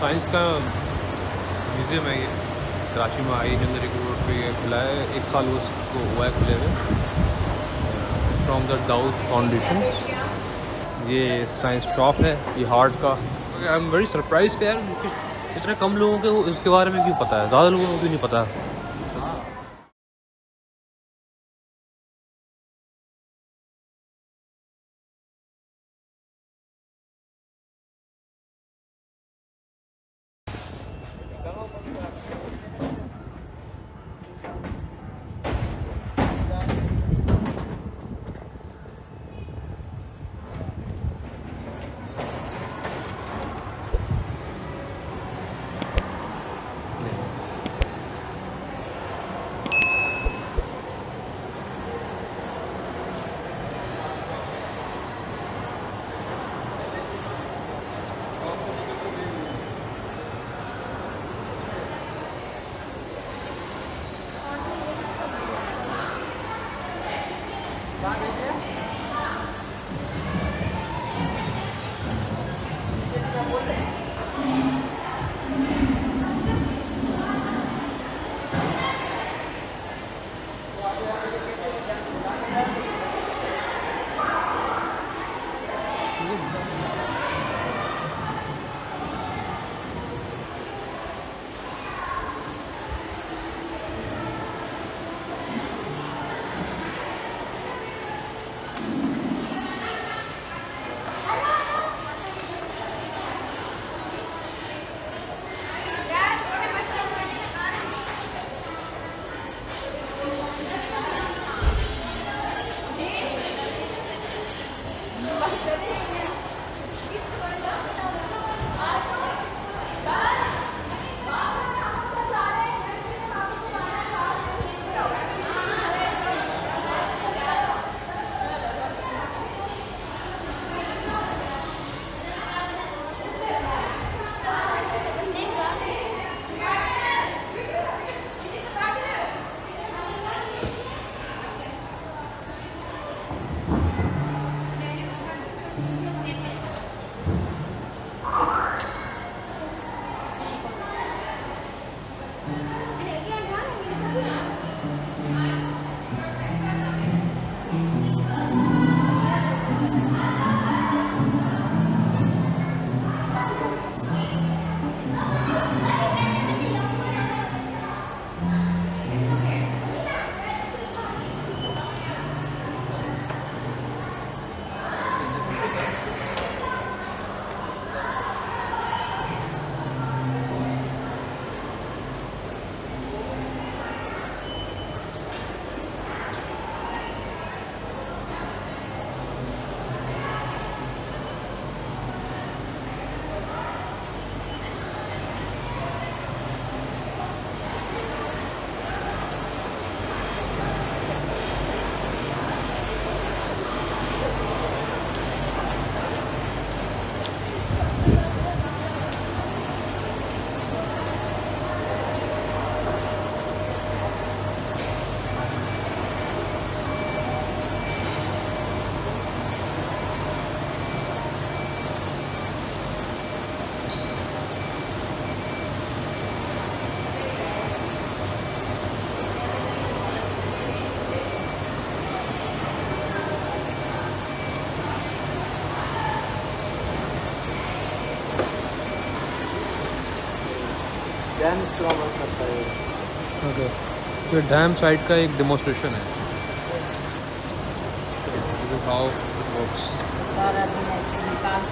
Science का museum है ये, कराची में आई नंदरी रोड पे ये खुला है। 1 साल उसको हुआ है खुले हुए, फ्रॉम द दाऊद फाउंडेशन। ये साइंस शॉप है, ये हार्ट का। आई एम वेरी सरप्राइज यार, इतने कम लोगों को इसके बारे में क्यों पता है, ज़्यादा लोगों को क्यों नहीं पता। डैम इसका वर्क करता है। ओके, तो डैम साइड का एक डेमोस्ट्रेशन है। This is how it works. सारा दिन ऐसे निकाल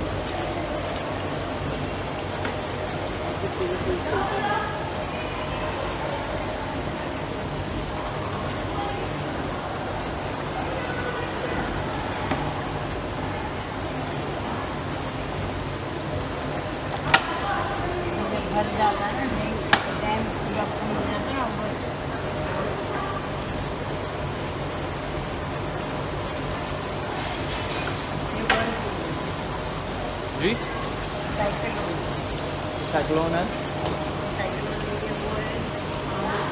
भर जाता है ना, डैम पूरा फुल हो जाता है ना। जी साइक्लोन है। साइक्लोन ये वो है,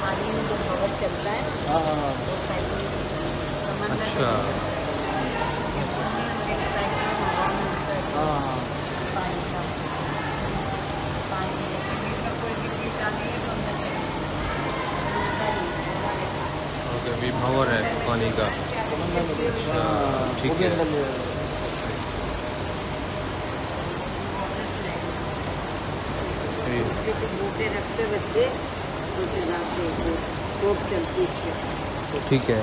पानी में जो हवा चलता है हाँ हाँ वो साइक्लोन समंदर अच्छा। साइक्लोन हवा में होता है हाँ पानी का, पानी शॉवर है पानी का। ठीक है। मोटे रखते बच्चे चलती इसके। ठीक है।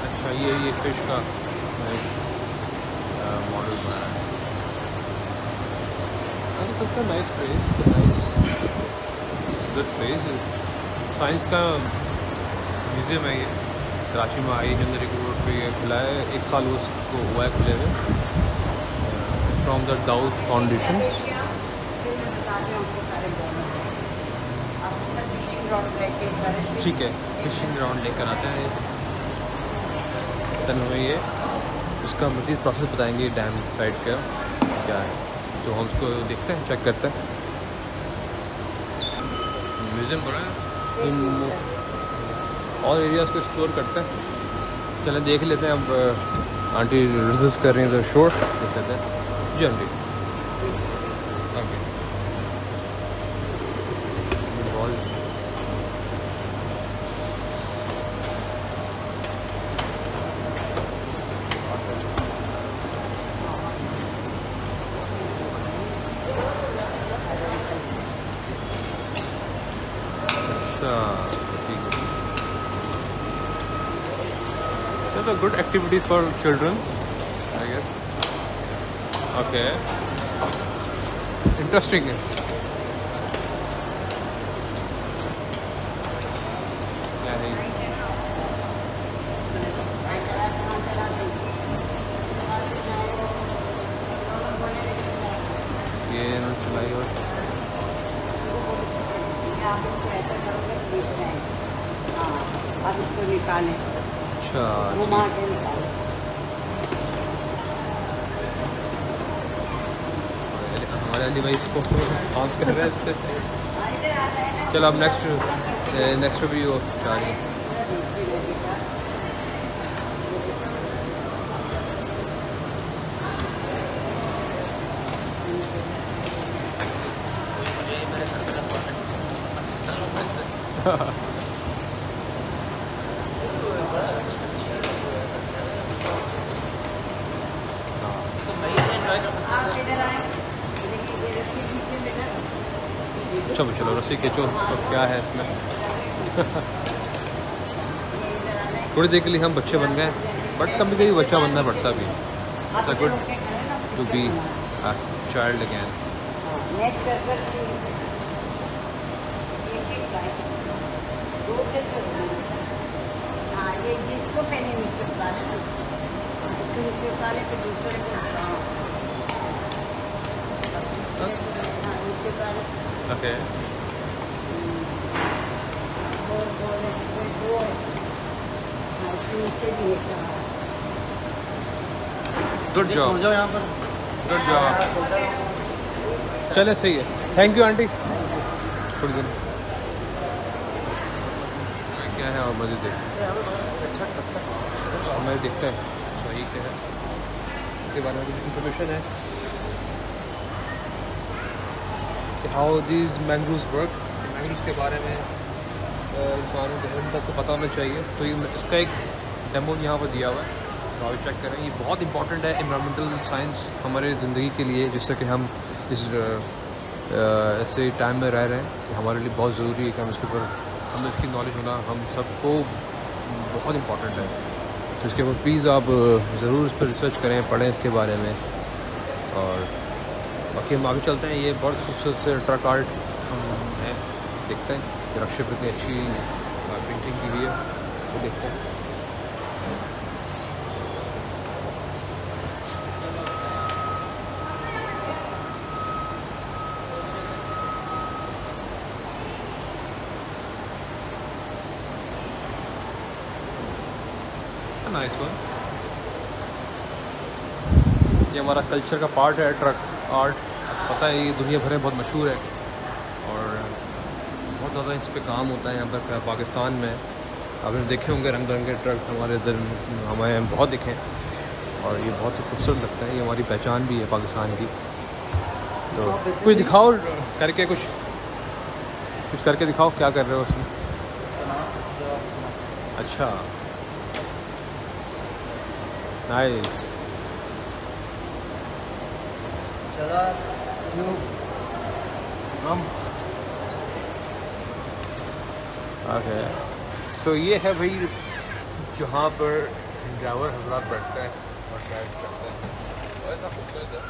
अच्छा ये फिश का मॉडल बनाया है। It's a nice place, nice good place. Science का म्यूज़ियम है ये, कराची में आई जंदरी रोड पे ये खुला है। 1 साल उसको हुआ है खुले हुए। From the Dawood foundation. ठीक है, फिशिंग ग्राउंड लेकर आते हैं। तन हमें ये उसका मज़ीद प्रोसेस बताएंगे डैम साइड का क्या है, तो हम उसको देखते हैं, चेक करते हैं। म्यूज़ियम बड़ा है, और एरियाज़ को एक्सप्लोर करते हैं। चलें देख लेते हैं। अब आंटी रिसर्च कर रही हैं तो शोर देख लेते हैं। जी aunty, okay. Those are good activities for children, I guess. Okay. Interesting. ये चलाई और अब इसको निकालें। अच्छा, घुमा के निकालें। हमारे अली भाई इसको काम कर रहे थे। चलो अब नेक्स्ट वीडियो जा रही है। चलो चलो रस्सी खींचो, तो क्या है इसमें। थोड़ी देर के लिए हम बच्चे बन गए, बट कभी कभी बच्चा बनना पड़ता भी। It's a good to be a child again. ये जिसको पहले नीचे उतारे, इसको नीचे उतारे तो दूसरे को नीचे उतारे। Okay, good job, good job. चले सही है, थैंक यू आंटी। थोड़ी देर क्या है और मज़े देखते हमें देखते हैं सही क्या है, इसके बारे में कुछ इन्फॉर्मेशन है कि how these mangroves work. Mangroves के बारे में इंसानों को इन सबको पता होना चाहिए। तो ये इसका एक डेमो यहाँ पर दिया हुआ है, तो आप चेक करें। ये बहुत इंपॉर्टेंट है एनवायरमेंटल साइंस हमारे ज़िंदगी के लिए, जिससे कि हम इस ऐसे टाइम में रह रहे हैं। हमारे लिए बहुत ज़रूरी है कि हम इसके ऊपर हमें इसकी नॉलेज होना हम सबको बहुत इंपॉर्टेंट है। तो इसके ऊपर प्लीज़ आप ज़रूर इस पर रिसर्च करें, पढ़ें इसके बारे में। और बाकी हम आगे चलते हैं। ये बहुत खूबसूरत से ट्रक आर्ट हम हैं, देखते हैं। रक्षे पर इतनी अच्छी पेंटिंग की हुई है, तो देखते हैं। Nice one. ये हमारा कल्चर का पार्ट है, ट्रक आर्ट। पता है ये दुनिया भर में बहुत मशहूर है और बहुत ज़्यादा इस पे काम होता है यहाँ पर पाकिस्तान में। आपने देखे होंगे रंग बिरंगे ट्रक्स हमारे इधर, हमारे यहाँ बहुत दिखे और ये बहुत ही खूबसूरत लगता है। ये हमारी पहचान भी है पाकिस्तान की। तो कुछ दिखाओ करके, कुछ करके दिखाओ, क्या कर रहे हो उसमें? अच्छा, नाइस। ओके, सो ये है भाई जहाँ पर ड्राइवर हजरात बैठते हैं और ड्राइव करते हैं। ऐसा खूबसूरत है।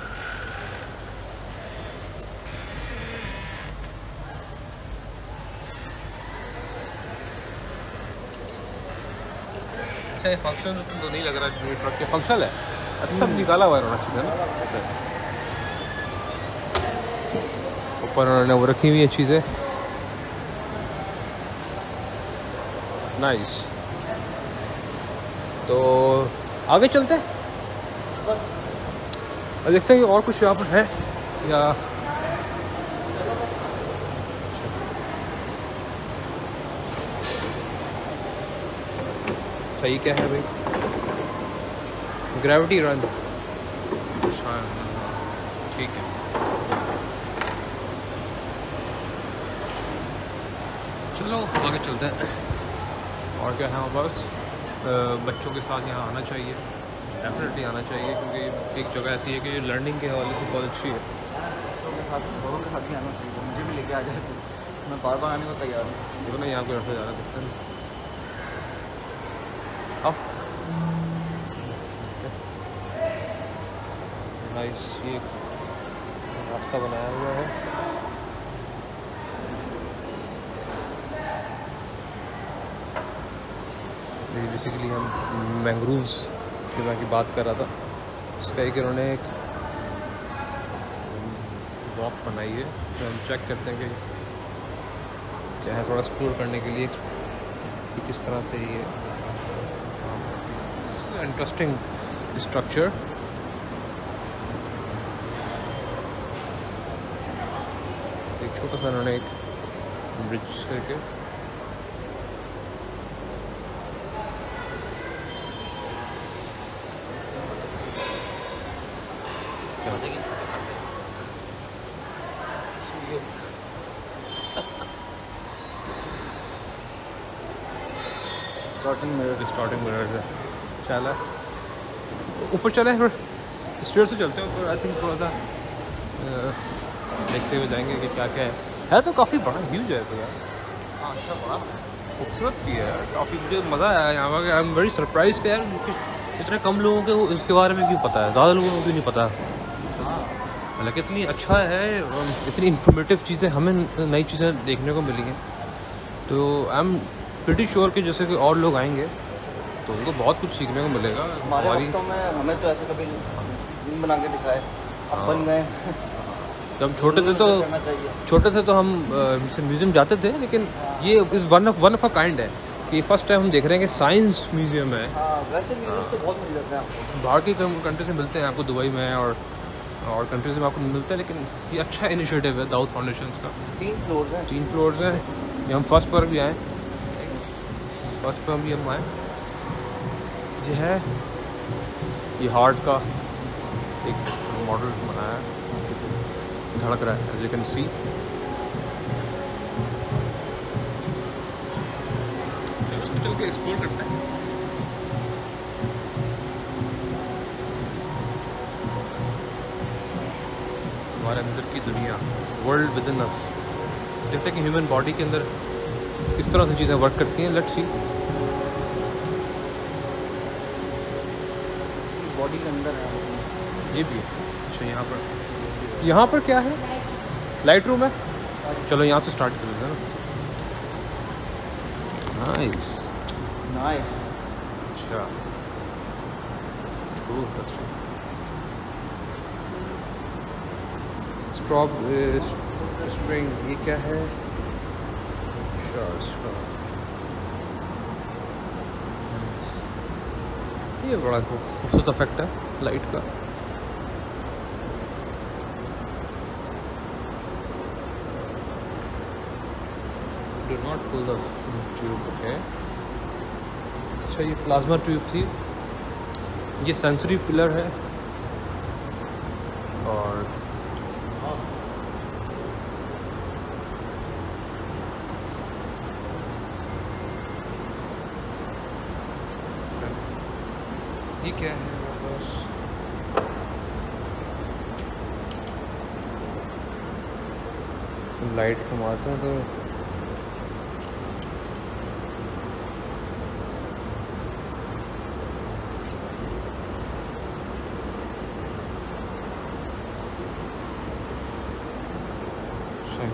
अच्छा, ये फंक्शन तो नहीं लग रहा है, ट्रक के फंक्शनल है। अच्छा, निकाला हुआ है अच्छे से ना। ऊपर उन्होंने वो रखी हुई है चीज़ें। नाइस। तो आगे चलते हैं और देखते हैं और कुछ यहाँ पर है या सही क्या है भाई? ग्रेविटी रन, ठीक है। चलो आगे चलते हैं। और क्या है हमारे पास? बच्चों के साथ यहाँ आना चाहिए, डेफिनेटली आना चाहिए, क्योंकि एक जगह ऐसी है कि लर्निंग के हवाले से बहुत अच्छी है। बड़ों के साथ भी आना चाहिए, मुझे भी लेके आ जाए, मैं बार बार आने को तैयार हूँ। देखो ना यहाँ पे रखा जा रहा है, अब नाइस। ये रास्ता बनाया हुआ है। बेसिकली हम मैंग्रोव्स के बारे की बात कर रहा था, इसका एक इन्होंने एक वॉक बनाई है। तो हम चेक करते हैं कि क्या है, थोड़ा एक्सप्लोर करने के लिए कि किस तरह से ये इंटरेस्टिंग स्ट्रक्चर। एक छोटा सा उन्होंने एक ब्रिज करके मजे की चीज़ दिखाते हैं। स्टार्टिंग मिरर है। चला ऊपर चले, फिर स्टेयर से चलते हैं ऊपर। आई थिंक थोड़ा सा देखते हुए जाएंगे कि क्या क्या है तो काफ़ी बड़ा ह्यूज है तो यार। हाँ, अच्छा बड़ा खूबसूरत भी है यार, काफ़ी मुझे मज़ा आया यहाँ पर। आई एम वेरी सरप्राइज यार, इतने कम लोगों को इसके बारे में क्यों पता है, ज़्यादा लोगों को क्यों नहीं पता। हालांकि इतनी अच्छा है, इतनी इन्फॉर्मेटिव चीज़ें, हमें नई चीज़ें देखने को मिली हैं। तो आई एम प्रीटी श्योर कि जैसे कि और लोग आएंगे तो उनको बहुत कुछ सीखने को मिलेगा। हमारे वक्तों में हमें तो ऐसे कभी नहीं बना के दिखाए, अब बन गए। जब हम छोटे थे तो हम म्यूज़ियम जाते थे, लेकिन ये इस वन ऑफ अ काइंड है कि फर्स्ट टाइम हम देख रहे हैं कि साइंस म्यूज़ियम है। वैसे म्यूज़ियम तो बहुत मिल जाते हैं, बाहर की कंट्री से मिलते हैं आपको, दुबई में और कंट्रीज में आपको मिलता है, लेकिन ये अच्छा इनिशिएटिव है दाऊद फाउंडेशन का। 3 फ्लोर्स हैं। ये हम फर्स्ट पर भी आए, फर्स्ट पर भी हम आए। ये है, ये हार्ट का एक मॉडल बनाया है, धड़क रहा है एज यू कैन सी। चलो उसको चल के एक्सप्लोर करते हैं। हमारे अंदर की दुनिया, वर्ल्ड विद इन अस। देखते हैं कि ह्यूमन बॉडी के अंदर किस तरह से चीज़ें वर्क करती हैं। Let's see. बॉडी के अंदर है ये भी है। अच्छा, यहाँ पर क्या है? लाइट रूम है। चलो यहाँ से स्टार्ट कर लेते हैं ना। नाइस। अच्छा, स्ट्रॉप स्ट्रिंग, ये क्या है? अच्छा, ये बड़ा खूबसूरत इफेक्ट है लाइट का। Do not pull the tube, okay? अच्छा ये प्लाज्मा ट्यूब थी, ये सेंसरी पिलर है और ये क्या है मेरे पास? लाइट घुमाते हैं तो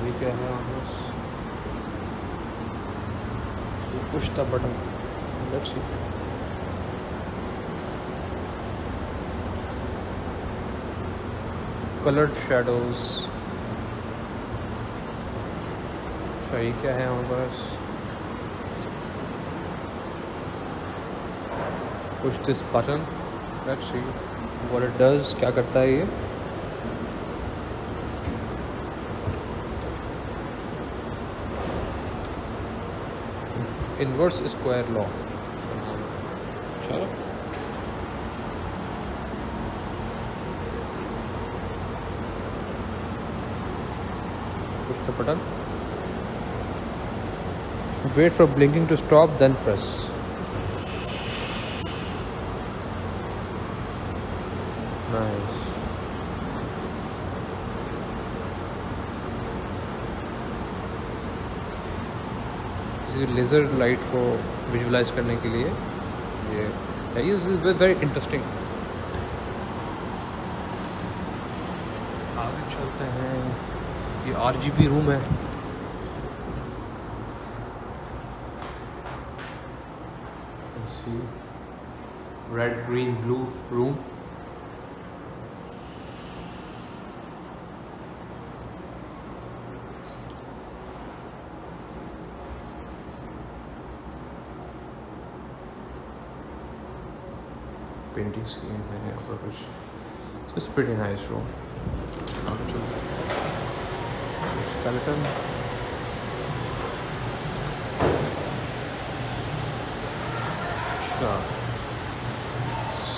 ये क्या है? Push the button, let's see. Coloured shadows, सही क्या है हमारे पास? Push this button, let's see what it does, क्या करता है ये? Inverse square law. चलो push the button, wait for blinking to stop, then press. Nice. Laser light को विजुलाइज करने के लिए ये इज़ वेरी इंटरेस्टिंग। आगे चलते हैं, ये RGB रूम है। Red green blue room. Paintings की हैं यहाँ पर कुछ, so it's pretty nice room. Skeleton, अच्छा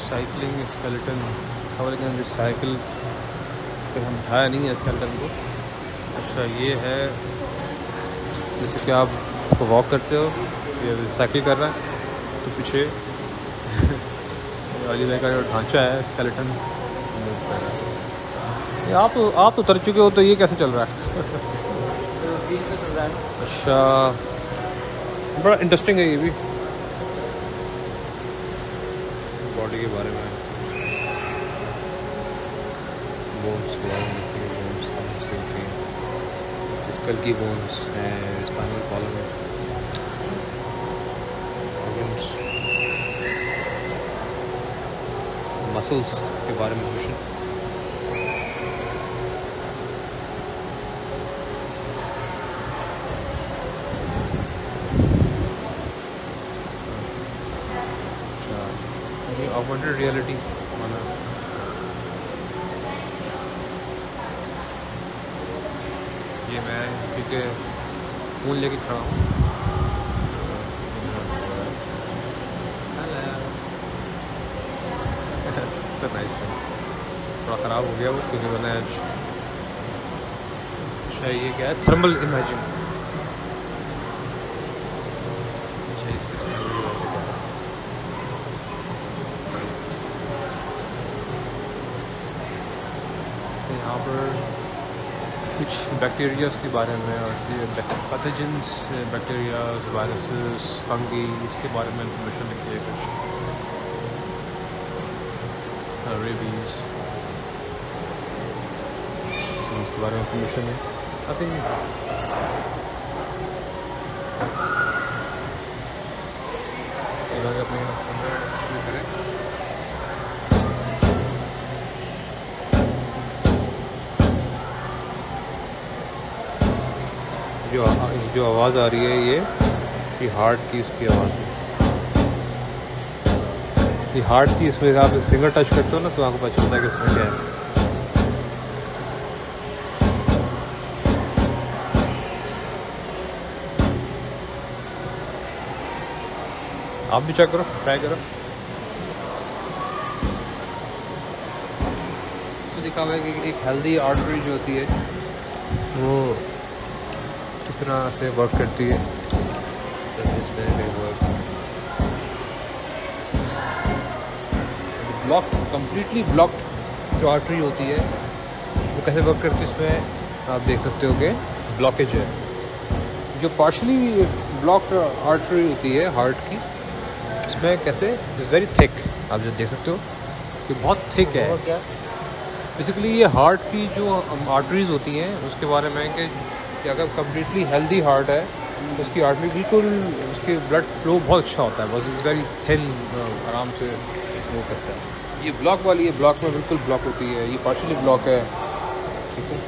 साइकिलिंग स्केलेटन, खबर लेकिन साइकिल पे हम उठाया नहीं है स्केलेटन को। अच्छा ये है जैसे कि आप वॉक करते हो, ये साइकिल कर रहा है तो पीछे अली भाई का जो ढांचा है स्केलेटन मूव कर रहा है। आप तो उतर चुके हो तो ये कैसे चल रहा है? अच्छा बड़ा इंटरेस्टिंग है ये भी, बॉडी के बारे में। बोन्स के बारे में होती है, बोन्स कहाँ से होती हैं, स्कल की बोन्स हैं, स्पाइनल कॉलम है, ऑर्गन्स, मसल्स के बारे में क्वेश्चन। अच्छा ये ऑगमेंटेड रियलिटी माना, ये मैं क्योंकि फ़ोन लेके खड़ा हूँ। नाइस है, थोड़ा ख़राब हो गया वो क्योंकि मैंने अच्छा ये क्या है? Thermal imaging. अच्छा इस सिस्टम की वजह से क्या है? यहाँ पर कुछ बैक्टीरियाज के बारे में और पैथोजेंस, बैक्टीरियाज, वायरसेस, फंगी, इसके बारे में इंफॉर्मेशन लिखी है कुछ। रेबीज, उसके बारे में इंफॉर्मेशन है। आई थिंक अपने डिस्प्ले करें। जो आवाज़ आ रही है ये हार्ट की, उसकी आवाज़ है। ये हार्ट की, इसमें आप फिंगर टच करते हो ना तो आपको पता चलता है कि इसमें क्या है। आप भी चेक करो, ट्राई करो। इसमें दिखा हुआ है कि एक हेल्दी आर्टरी जो होती है वो किस तरह से वर्क करती है। ब्लॉक, कम्प्लीटली ब्लॉक्ड जो आर्टरी होती है वो कैसे वर्क करती है, इसमें आप देख सकते हो कि ब्लॉकेज है। जो पार्शली ब्लॉक्ड आर्टरी होती है हार्ट की, इसमें कैसे इज़ वेरी थिक, आप जो देख सकते हो कि बहुत थिक है। क्या बेसिकली ये हार्ट की जो आर्टरीज़ होती हैं उसके बारे में कि अगर कम्प्लीटली हेल्दी हार्ट है उसकी आर्टरी बिल्कुल, उसके ब्लड फ्लो बहुत अच्छा होता है, बस इज़ वेरी थिन, आराम से वो करता है। ये ब्लॉक वाली है, ब्लॉक में बिल्कुल ब्लॉक होती है, ये पार्शली ब्लॉक है, ठीक है।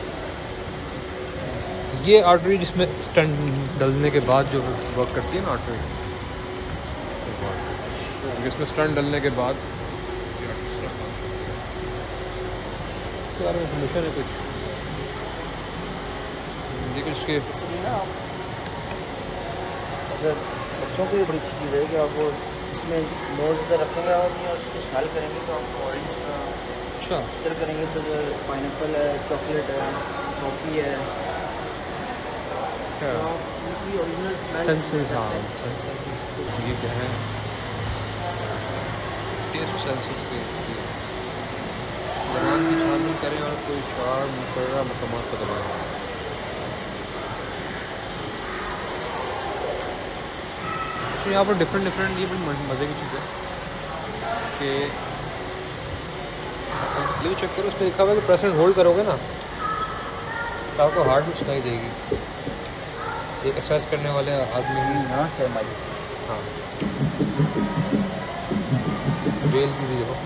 ये आर्टरी जिसमें स्टंट डलने के बाद जो वर्क करती है ना आर्टरी, जिसमें स्टंट डलने के बाद इसके बारे में इन्फॉर्मेशन है कुछ, देखिए इसके अगर बच्चों के लिए बड़ी अच्छी चीज़ है कि आप वो इसमें नोज इधर रखेंगे और उसको स्मेल करेंगे तो आपको ऑरेंज का, अच्छा इधर करेंगे तो पाइनएप्पल है, चॉकलेट है, कॉफ़ी है, क्या तो आप उनकी ओरिजिनल स्मेल सेंसेस, हाँ सेंसेस, ये क्या है, टेस्ट सेंसेस के जबान की छानबीन करें और कोई चार मुकर्रर मकामात का दबाएं। अच्छा, यहाँ पर डिफरेंट ये बड़ी मज़े की चीज़ है कि ये चेक करो, उसमें लिखा हुआ है कि प्रेस एंड होल्ड करोगे ना तो आपको हार्ट बीट सुनाई देगी। ये एक्सरसाइज करने वाले आदमी की, यहाँ से माइक से हाँ बेल की भी देखो,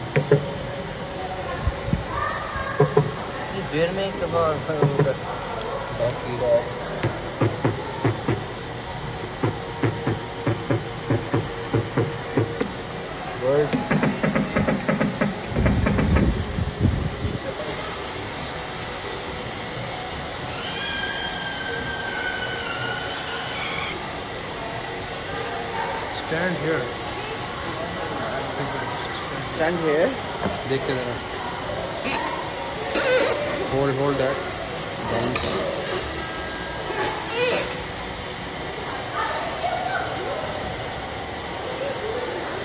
देर में एक दफ़ा उधर बाकी वर्ड स्टैंड हियर, स्टैंड है। देख के जरा, होल्ड दैट बाउंस।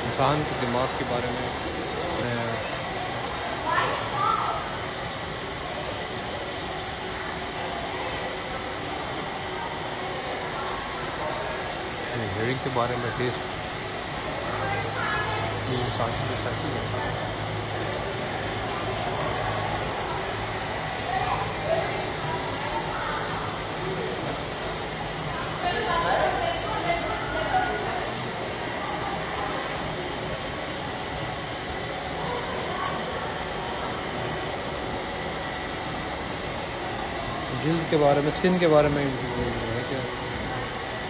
इंसान के दिमाग के बारे में हियरिंग के बारे में, टेस्ट, ये इंसान की सेंसेस है। जिल्द के बारे में, स्किन के बारे में है क्या,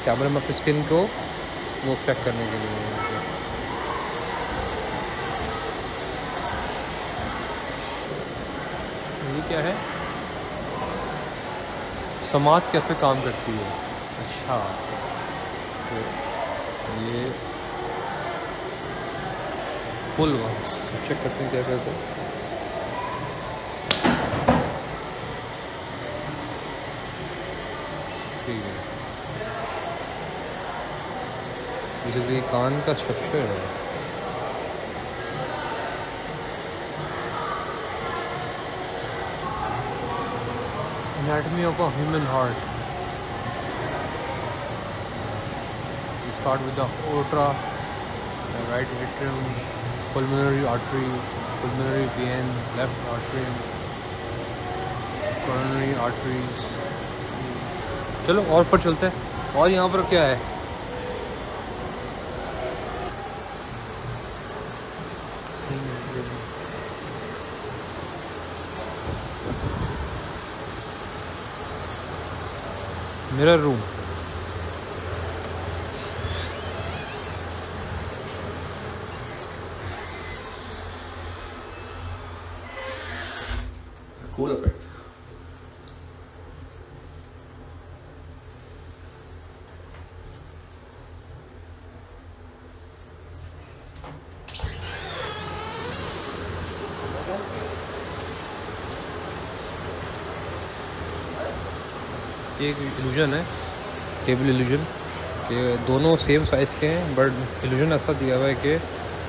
कैमरे में अपनी स्किन को वो चेक करने के लिए है। ये क्या है, समात कैसे काम करती है। अच्छा, तो ये पुल वर्क्स चेक करते हैं क्या करते हैं। ठीक है, बेसिकली कान का स्ट्रक्चर है। Anatomy of a human heart. We start with the aorta, the right atrium, pulmonary artery, pulmonary vein, left atrium, coronary arteries. चलो और पर चलते हैं। और यहाँ पर क्या है, मिरर रूम। Cool effect. ये एक इल्यूजन है, टेबल इल्यूजन, कि दोनों सेम साइज़ के हैं, बट इल्यूजन ऐसा दिया हुआ है कि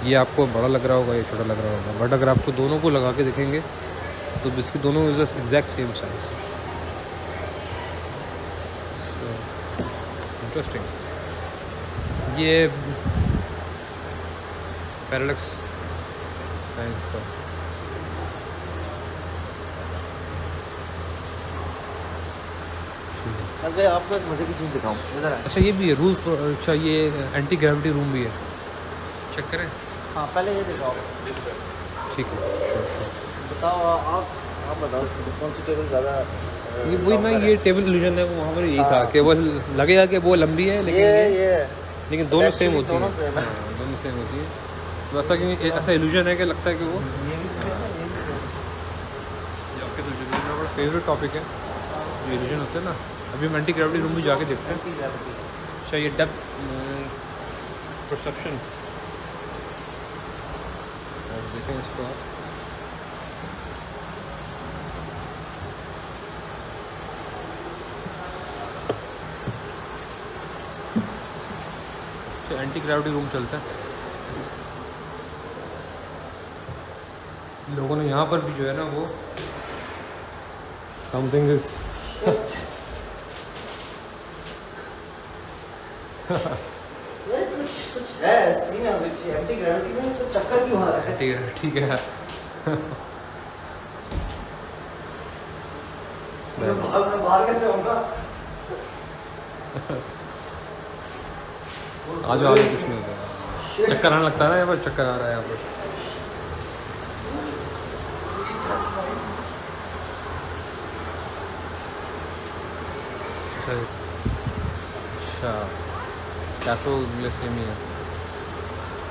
ये आपको बड़ा लग रहा होगा, ये छोटा लग रहा होगा, बट अगर आपको दोनों को लगा के देखेंगे तो इसकी दोनों is exact same size. Interesting. ये पैरालैक्स है इसका। अगर आपको एक मज़े की चीज़ दिखाऊं, इधर आए। अच्छा ये भी है रूल्स। अच्छा ये एंटी ग्रेविटी रूम भी है, चेक करें। हाँ पहले ये दिखाओ। ठीक है, बताओ आप बताओ इसमें कौन सी टेबल ज़्यादा ये वही ना, ये टेबल इल्यूजन है, वो वहाँ पर यही था कि वो लगेगा कि वो लंबी है, लेकिन दोनों सेम होती है। दोनों सेम होती है। तो ऐसा कि ऐसा इल्यूजन है कि लगता है कि वो आपके तो मेरा बड़ा फेवरेट टॉपिक है, ये इल्यूजन होते हैं ना। अभी हम एंटी ग्रेविटी रूम भी जाके देखते हैं। अच्छा ये डेप्थ परसेप्शन देखें इसको आप। एंटी ग्रेविटी रूम चलता है। लोगों ने यहाँ पर भी जो है ना वो समथिंग इज कुछ है सीन है, कुछ एंटी ग्रेविटी में तो चक्कर क्यों आ रहा है? एंटी ग्रेविटी ठीक है। मैं बाहर कैसे आऊँगा? आज कुछ नहीं होता, चक्कर आने लगता है ना यहाँ पर, चक्कर आ रहा है यहाँ पर। अच्छा hypoglycemia.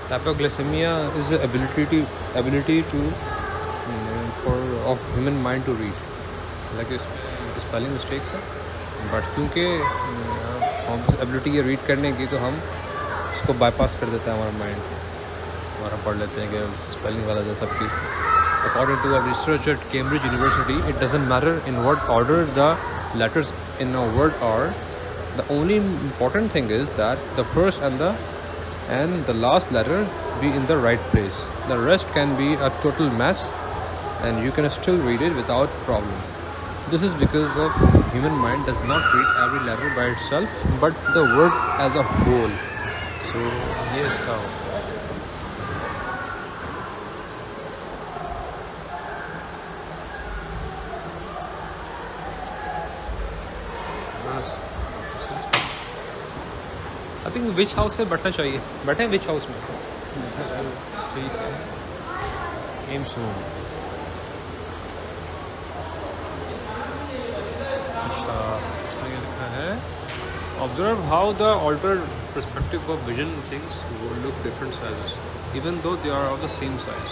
Hypoglycemia is the ability to of human mind to read. Like spelling mistakes है, बट क्योंकि हम इस एबिलिटी है रीड करने की, तो हम इसको बाईपास कर देते हैं हमारा माइंड, हमारा पढ़ लेते हैं कि स्पेलिंग वाला जैसा कि according to a research at Cambridge University, it doesn't matter in what order the letters in a word are. The only important thing is that the first and the last letter be in the right place. The rest can be a total mess and you can still read it without problem. This is because of human mind does not read every letter by itself but the word as a whole. So ये इसका होता है। I think which house से बैठना चाहिए, बैठे हैं विच house में? ठीक है, एम्स रूम। अच्छा इसमें ये लिखा है observe how the altered perspective of vision things वो look different sizes even though they are of the same size.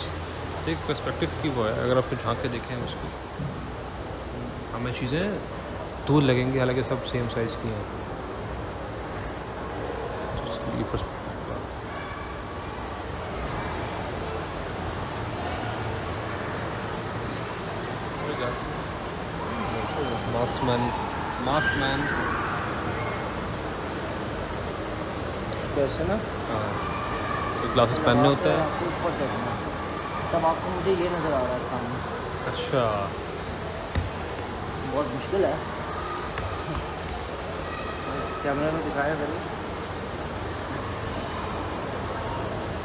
ठीक परस्पेक्टिव की वो है, अगर आपको झांक के देखें उसको, हमें चीज़ें दूर लगेंगी हालांकि सब सेम साइज़ की हैं। मास्कमैन वैसे ना, हाँ सो ग्लासेस पहनने होता है। आपको ऊपर देखना, तब आपको मुझे ये नज़र आ रहा है सामने। अच्छा बहुत मुश्किल है, कैमरे में दिखाया करिए।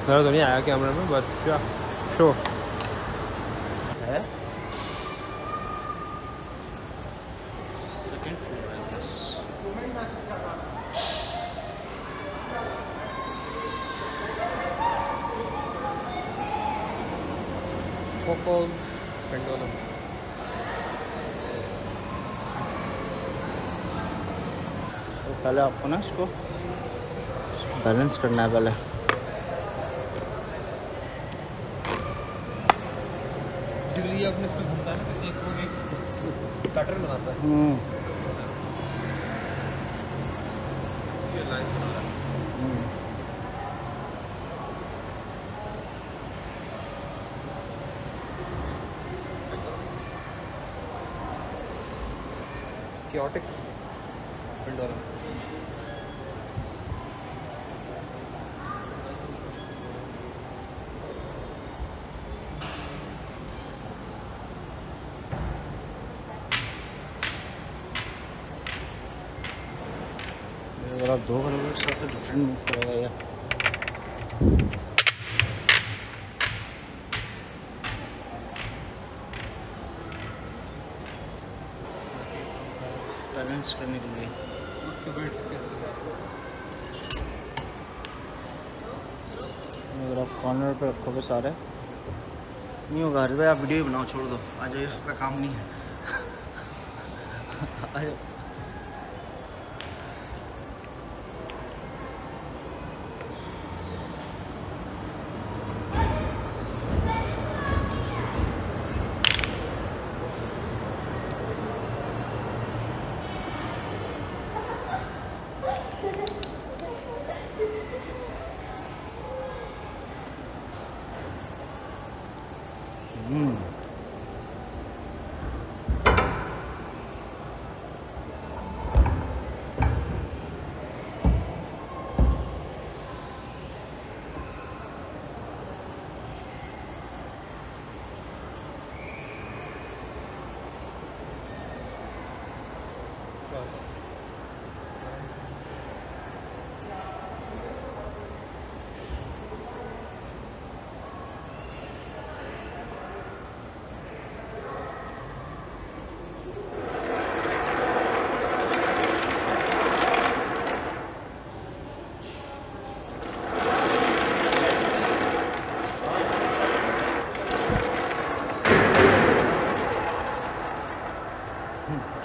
मेरा तो नहीं आया कैमरे में, बट शो है। सेकंड फ्लोर है दिस। Focal pendulum. तो पहले आपको ना इसको बैलेंस करना है पहले। आपने इसमें घूमता है ना, एक पैटर्न बनाता है। ये लाइन बना रहा है। Chaotic Pandora. अगर आप 2 करोगे एक साथ तो डिफरेंट मूव करेगा यार। बैलेंस करने के लिए उसके वेट्स अगर आप कॉर्नर पे रखोगे सारे नहीं होगा। हरित भाई आप वीडियो बनाओ, छोड़ दो, आ जाइए, आपका काम नहीं है। आ जाओ।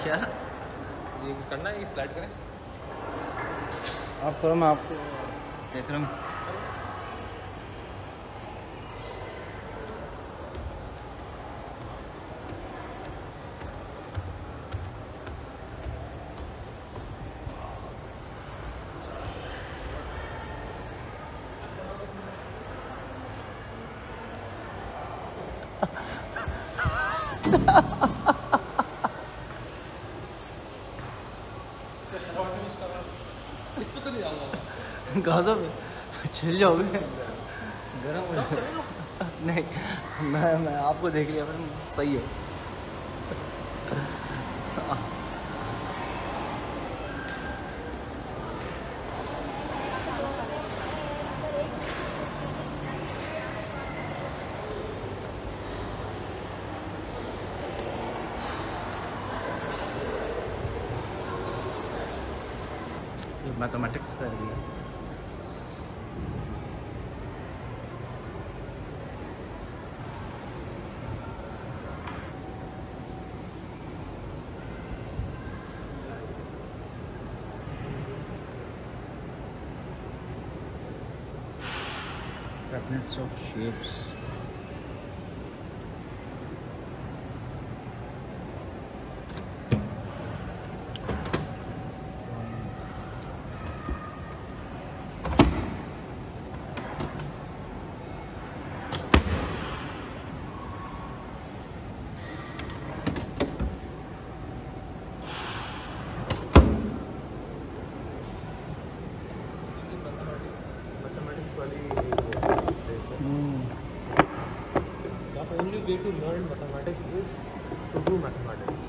क्या ये करना है, ये स्लाइड करें। आप करो, मैं आपको देख रहा हूँ। इस पे तो नहीं जाऊंगा। गाजा पे छिल जाओगे, गर्म हो जाएगा। नहीं, मैं आपको देख लिया, फिर सही है। मैथमेटिक्स कर दिया। Cabinets of shapes. The only way to learn mathematics is to do mathematics.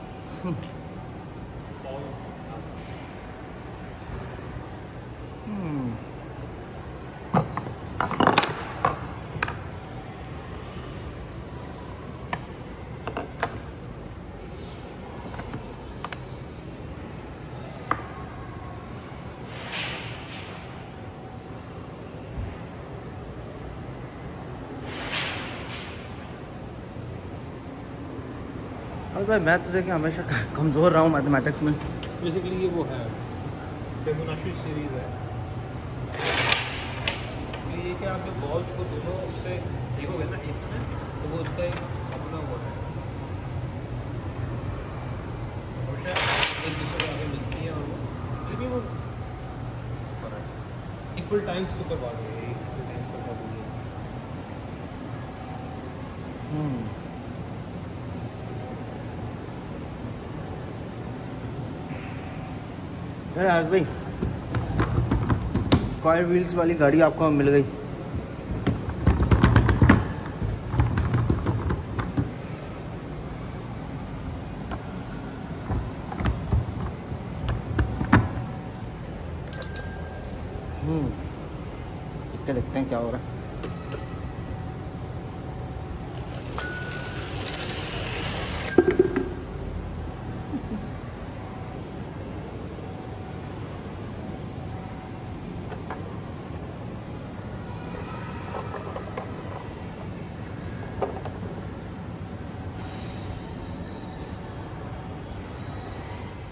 अरे भाई मैं तो देखिए हमेशा कमज़ोर रहा हूँ मैथमेटिक्स में। बेसिकली ये वो है फिबोनाची सीरीज है। ये कि आप जब बॉल्स को दोनों से देखोगे ना एक में, तो वो उसका एक अपना वो है। एक दूसरे को आगे मिलती हैं और लेकिन वो इक्वल टाइम्स के ऊपर बात हो रही है, इक्वल टाइम्स पर बात हो रही है। आज भाई स्क्वायर व्हील्स वाली गाड़ी आपको मिल गई। देखते हैं क्या हो रहा है।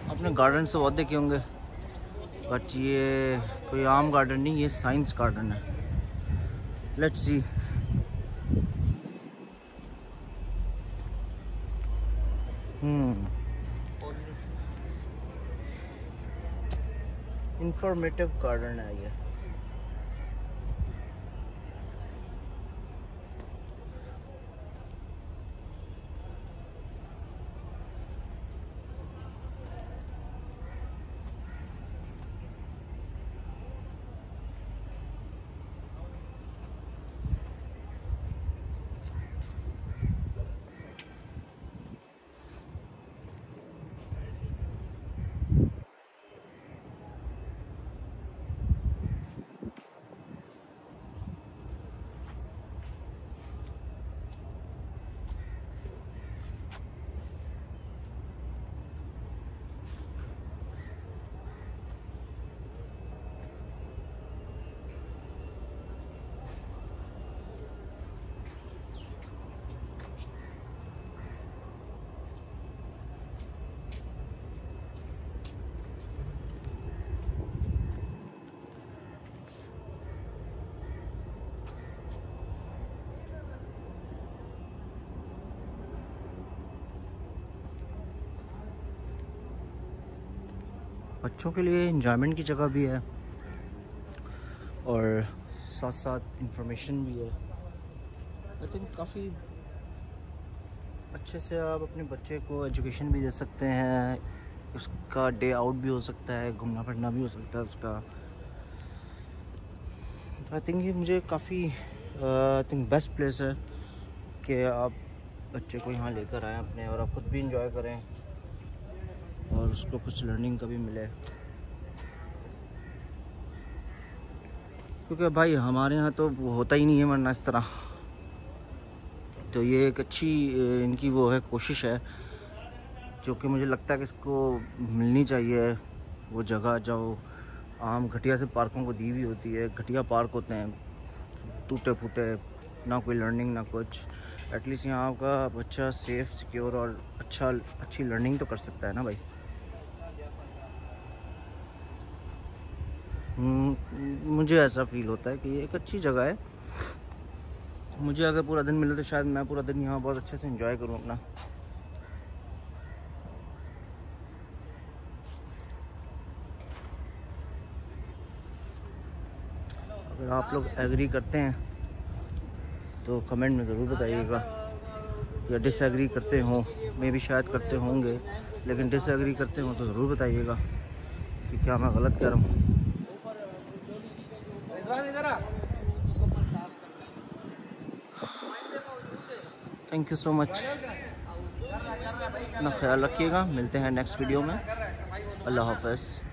आपने गार्डन से बहुत देखे होंगे, बट ये कोई आम गार्डन नहीं, ये साइंस गार्डन है। Let's see. इंफॉर्मेटिव गार्डन है ये। बच्चों के लिए एंजॉयमेंट की जगह भी है और साथ साथ इंफॉर्मेशन भी है। आई थिंक काफ़ी अच्छे से आप अपने बच्चे को एजुकेशन भी दे सकते हैं, उसका डे आउट भी हो सकता है, घूमना फिरना भी हो सकता है उसका। तो आई थिंक ये मुझे काफ़ी आई थिंक बेस्ट प्लेस है कि आप बच्चे को यहाँ लेकर आएँ अपने, और आप खुद भी इंजॉय करें और उसको कुछ लर्निंग का भी मिले। क्योंकि भाई हमारे यहाँ तो होता ही नहीं है वरना इस तरह। तो ये एक अच्छी इनकी वो है, कोशिश है, जो कि मुझे लगता है कि इसको मिलनी चाहिए वो जगह जो आम घटिया से पार्कों को दी हुई होती है। घटिया पार्क होते हैं टूटे फूटे, ना कोई लर्निंग ना कुछ। एटलीस्ट यहाँ का बच्चा सेफ सिक्योर और अच्छी लर्निंग तो कर सकता है ना भाई। मुझे ऐसा फील होता है कि ये एक अच्छी जगह है। मुझे अगर पूरा दिन मिले तो शायद मैं पूरा दिन यहाँ बहुत अच्छे से एंजॉय करूँ अपना। अगर आप लोग एग्री करते हैं तो कमेंट में ज़रूर बताइएगा, या डिसएग्री करते हो, मे भी शायद करते होंगे, लेकिन डिसएग्री करते हो तो ज़रूर बताइएगा कि क्या मैं गलत कह रहा हूँ। Thank you so much. अपना ख्याल रखिएगा, मिलते हैं नेक्स्ट वीडियो में। अल्लाह हाफ़िज़।